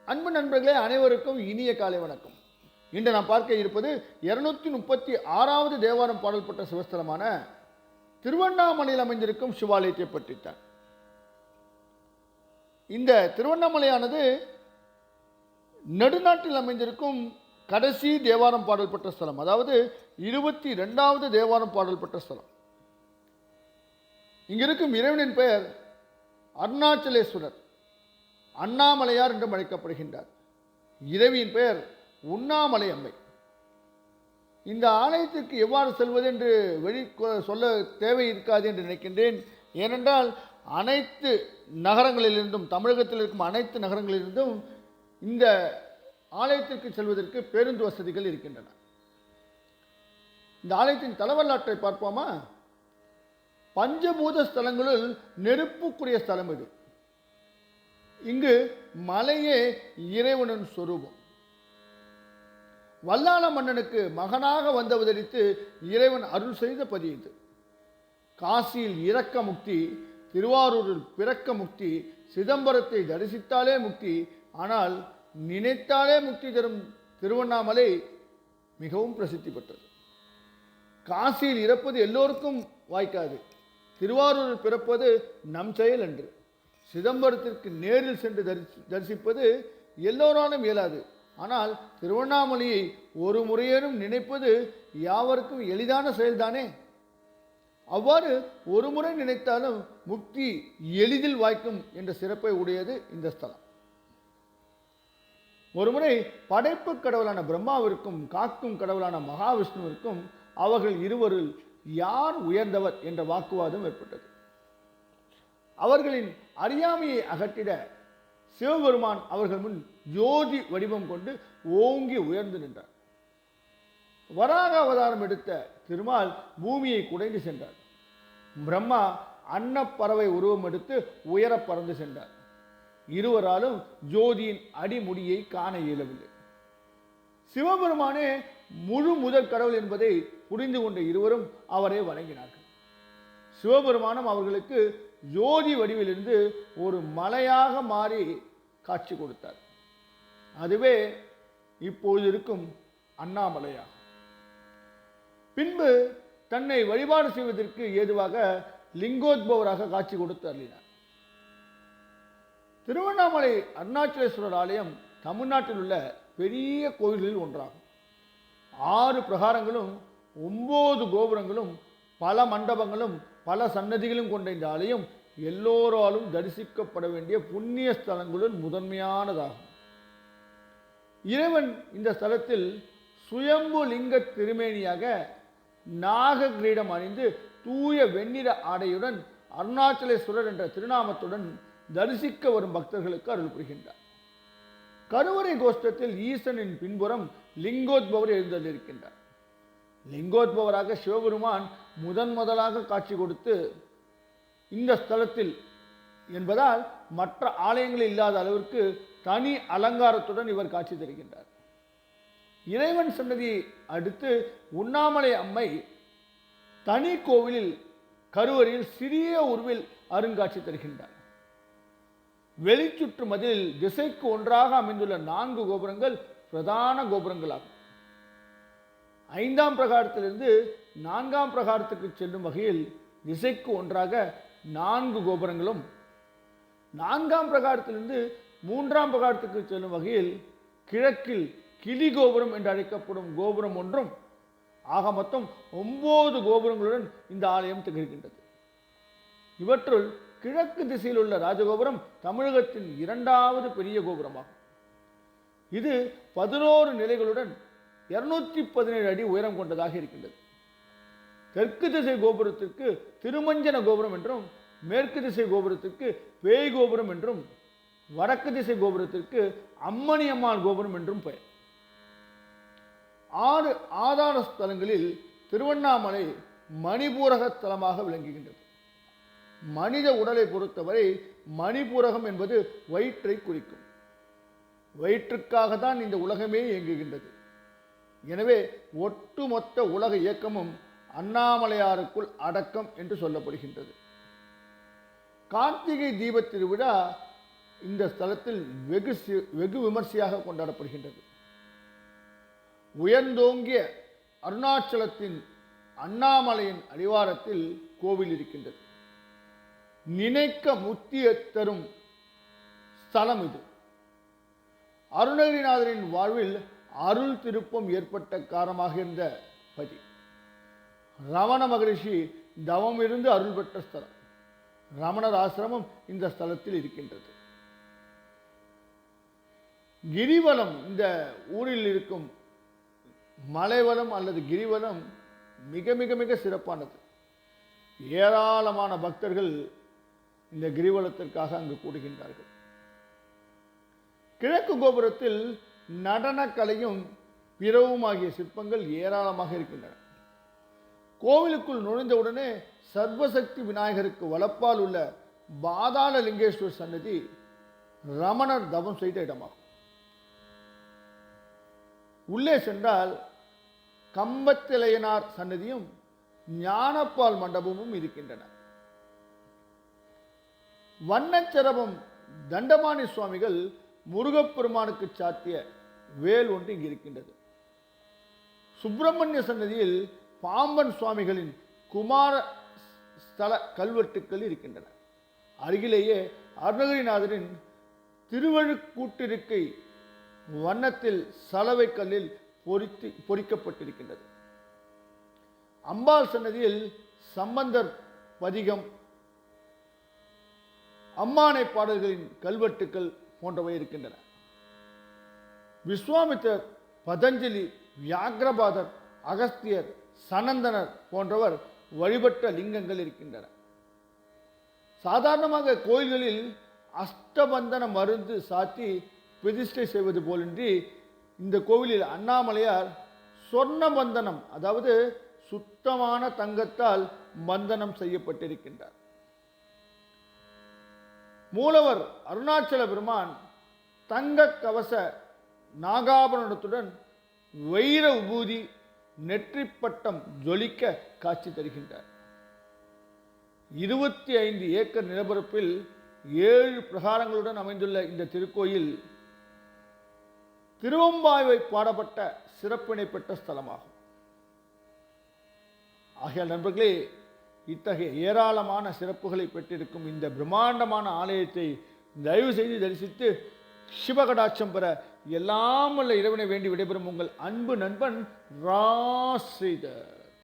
அன்பு நண்பர்களே, அனைவருக்கும் இனிய காலை வணக்கம். இன்று நாம் பார்க்க இருப்பது 236வது தேவாரம் பாடல் பெற்ற சிவஸ்தலமான திருவண்ணாமலையில் அமைந்திருக்கும் சிவாலயத்தை பற்றித்தான். இந்த திருவண்ணாமலையானது நடுநாட்டில் அமைந்திருக்கும் கடைசி தேவாரம் பாடல் பெற்ற ஸ்தலம், அதாவது 22வது தேவாரம் பாடல் பெற்ற ஸ்தலம். இங்கிருக்கும் இறைவனின் பெயர் அருணாச்சலேஸ்வரர், அண்ணாமலையார் என்றும் அழைக்கப்படுகின்றார். இறைவியின் பெயர் உண்ணாமலை அம்மை. இந்த ஆலயத்திற்கு எவ்வாறு செல்வது என்று சொல்ல தேவை இருக்காது என்று நினைக்கின்றேன். ஏனென்றால் அனைத்து நகரங்களிலிருந்தும், தமிழகத்தில் இருக்கும் அனைத்து நகரங்களிலிருந்தும் இந்த ஆலயத்திற்கு செல்வதற்கு பேருந்து வசதிகள் இருக்கின்றன. இந்த ஆலயத்தின் தலவரலாற்றை பார்ப்போமா? பஞ்சபூத ஸ்தலங்களுள் நெருப்புக்குரிய ஸ்தலம் இது. இங்கு மலையே இறைவனின் சொரூபம். வல்லாள மன்னனுக்கு மகனாக வந்தவதரித்து இறைவன் அருள் செய்த பதி இது. காசியில் இறக்க முக்தி, திருவாரூரில் பிறக்க முக்தி, சிதம்பரத்தை தரிசித்தாலே முக்தி, ஆனால் நினைத்தாலே முக்தி தரும் திருவண்ணாமலை மிகவும் பிரசித்தி பெற்றது. காசியில் இறப்பது எல்லோருக்கும் வாய்க்காது. திருவாரூரில் பிறப்பது நம் செயல் என்று. சிதம்பரத்திற்கு நேரில் சென்று தரிசிப்பது எல்லோராலும் இயலாது. ஆனால் திருவண்ணாமலையை ஒரு முறையேனும் நினைப்பது யாவருக்கும் எளிதான செயல்தானே. அவ்வாறு ஒரு முறை நினைத்தாலும் முக்தி எளிதில் வாய்க்கும் என்ற சிறப்பை உடையது இந்த ஸ்தலம். ஒருமுறை படைப்பு கடவுளான பிரம்மாவிற்கும் காக்கும் கடவுளான மகாவிஷ்ணுவிற்கும் அவர்கள் இருவரில் யார் உயர்ந்தவர் என்ற வாக்குவாதம் ஏற்பட்டது. அவர்களின் அறியாமையை அகற்றிட சிவபெருமான் அவர்கள் முன் ஜோதி வடிவம் கொண்டு ஓங்கி உயர்ந்து நின்றார். வராக அவதாரம் எடுத்த திருமால் பூமியை குடைந்து சென்றார். பிரம்மா அன்னப்பறவை உருவம் எடுத்து உயர பறந்து சென்றார். இருவராலும் ஜோதியின் அடிமுடியை காண இயலவில்லை. சிவபெருமானே முழு முதல் கடவுள் என்பதை புரிந்து கொண்ட இருவரும் அவரை வணங்கினார்கள். சிவபெருமானும் அவர்களுக்கு ஜோதி வடிவிலிருந்து ஒரு மலையாக மாறி காட்சி கொடுத்தார். அதுவே இப்போது இருக்கும் அண்ணாமலையாகும். பின்பு தன்னை வழிபாடு செய்வதற்கு ஏதுவாக லிங்கோத்பவராக காட்சி கொடுத்து அருளினார். திருவண்ணாமலை அருணாச்சலேஸ்வரர் ஆலயம் தமிழ்நாட்டில் உள்ள பெரிய கோயில்களில் ஒன்றாகும். 6 பிரகாரங்களும் 9 கோபுரங்களும் பல மண்டபங்களும் பல சன்னதிகளும் கொண்ட இந்த ஆலயம் எல்லோராலும் தரிசிக்கப்பட வேண்டிய புண்ணிய ஸ்தலங்களுள் முதன்மையானதாகும். இறைவன் இந்த ஸ்தலத்தில் சுயம்பு லிங்க திருமேனியாக நாக கிரீடம் அணிந்து தூய வெண்ணிற ஆடையுடன் அருணாச்சலேஸ்வரர் என்ற திருநாமத்துடன் தரிசிக்க வரும் பக்தர்களுக்கு அருள் புரிகின்றார். கருவறை கோஷ்டத்தில் ஈசனின் பின்புறம் லிங்கோத்பவர் எழுந்தள்ளிருக்கின்றார். லிங்கோத்பவராக சிவபெருமான் முதலாக காட்சி கொடுத்து இந்த ஸ்தலத்தில் என்பதால் மற்ற ஆலயங்களில் இல்லாத அளவிற்கு தனி அலங்காரத்துடன் இவர் காட்சி தருகின்றார். இறைவன் சன்னதியை அடுத்து உண்ணாமலை அம்மை தனி கோவிலில் கருவறையில் சிறிய உருவில் அருங்காட்சி தருகின்றார். வெளிச்சுற்று மதிலில் திசைக்கு ஒன்றாக அமைந்துள்ள 4 கோபுரங்கள் பிரதான கோபுரங்களாகும். 5ஆம் பிரகாரத்திலிருந்து 4ஆம் பிரகாரத்துக்கு செல்லும் வகையில் திசைக்கு ஒன்றாக 4 கோபுரங்களும், 4ஆம் பிரகாரத்திலிருந்து 3ஆம் பிரகாரத்துக்கு செல்லும் வகையில் கிழக்கில் கிளி கோபுரம் என்று அழைக்கப்படும் கோபுரம் ஒன்றும், ஆக மொத்தம் 9 கோபுரங்களுடன் இந்த ஆலயம் திகழ்கின்றது. இவற்றுள் கிழக்கு திசையில் உள்ள ராஜகோபுரம் தமிழகத்தின் 2வது பெரிய கோபுரமாகும். இது 11 நிலைகளுடன் 217 அடி உயரம் கொண்டதாக இருக்கின்றது. தெற்கு திசை கோபுரத்திற்கு திருமஞ்சன கோபுரம் என்றும், மேற்கு திசை கோபுரத்திற்கு பேய் கோபுரம் என்றும், வடக்கு திசை கோபுரத்திற்கு அம்மணி அம்மாள் கோபுரம் என்றும் பெயர். 6 ஆதார ஸ்தலங்களில் திருவண்ணாமலை மணிபூரக ஸ்தலமாக விளங்குகின்றது. மனித உடலை பொறுத்தவரை மணிபூரகம் என்பது வயிற்றை குறிக்கும். வயிற்றுக்காக தான் இந்த உலகமே இயங்குகின்றது. எனவே ஒட்டுமொத்த உலக இயக்கமும் அண்ணாமலையாருக்குள் அடக்கம் என்று சொல்லப்படுகின்றது. கார்த்திகை தீபத் திருவிழா இந்த ஸ்தலத்தில் வெகு விமர்சையாக கொண்டாடப்படுகின்றது. உயர்ந்தோங்கிய அருணாச்சலத்தின் அண்ணாமலையின் அடிவாரத்தில் கோவில் இருக்கின்றது. நினைக்க முத்திய தரும் ஸ்தலம் இது. அருணகிரிநாதரின் வாழ்வில் அருள் திருப்பம் ஏற்பட்ட காரணமாக இருந்த பதி. ரமண மகரிஷி தவம் இருந்து அருள் பெற்ற ஸ்தலம். ரமணர் ஆசிரமம் இந்த ஸ்தலத்தில் இருக்கின்றது. கிரிவலம், இந்த ஊரில் இருக்கும் மலைவலம் அல்லது கிரிவலம் மிக மிக மிக சிறப்பானது. ஏராளமான பக்தர்கள் இந்த கிரிவலத்திற்காக அங்கு கூடுகின்றார்கள். கிழக்கு கோபுரத்தில் நடனக்கலையும் பிறவும் ஆகிய சிற்பங்கள் ஏராளமாக இருக்கின்றன. கோவிலுக்குள் நுழைந்தவுடனே சர்வசக்தி விநாயகருக்கு வலப்பால் உள்ள பாதாள லிங்கேஸ்வர் சன்னதி ரமணர் தவம் செய்த இடமாகும். உள்ளே சென்றால் கம்பத்திலையனார் சன்னதியும் ஞானப்பால் மண்டபமும் இருக்கின்றன. வண்ணச்சரபம் தண்டமாணி சுவாமிகள் முருகப்பெருமானுக்கு சாத்திய வேல் ஒன்று இங்கு இருக்கின்றது. சுப்பிரமணிய சன்னதியில் பாம்பன் சுவாமிகளின் குமார ஸ்தல கல்வெட்டுக்கள் இருக்கின்றன. அருகிலேயே அருணகிரிநாதரின் திருவழுக்கூட்டிருக்கை வண்ணத்தில் சலவை கல்லில் பொறிக்கப்பட்டிருக்கின்றது. அம்பாள் சன்னதியில் சம்பந்தர் பதிகம், அம்மானை பாடல்களின் கல்வெட்டுக்கள் போன்றவை இருக்கின்றன. விஸ்வாமித்தர், பதஞ்சலி, வியாக்கிரபாதர், அகஸ்தியர், சனந்தனர் போன்றவர் வழிபட்ட லிங்கங்கள் இருக்கின்றன. சாதாரணமாக கோயில்களில் அஷ்டபந்தன மருந்து சாத்தி பிரதிஷ்டை செய்வது போலின்றி இந்த கோவிலில் அண்ணாமலையார் சொர்ண பந்தனம், அதாவது சுத்தமான தங்கத்தால் பந்தனம் செய்யப்பட்டிருக்கின்றார். மூலவர் அருணாச்சல பெருமான் தங்க கவச நாகாபரணத்துடன் வைர உபூதி நெற்றிப்பட்டம் ஜொலிக்க காட்சி தருகின்றார். 25 ஏக்கர் நிலப்பரப்பில் 7 பிரகாரங்களுடன் அமைந்துள்ள இந்த திருக்கோயில் திருவம்பாவை பாடப்பட்ட சிறப்பினை பெற்ற ஸ்தலமாகும். ஆகையால் நண்பர்களே, இத்தகைய ஏராளமான சிறப்புகளை பெற்றிருக்கும் இந்த பிரம்மாண்டமான ஆலயத்தை தயவு செய்து தரிசித்து சிவகடாட்சம் பெற எல்லாம் வல்ல இறைவனை வேண்டி விடைபெறும் உங்கள் அன்பு நண்பன் ராஸ்ரீதர்.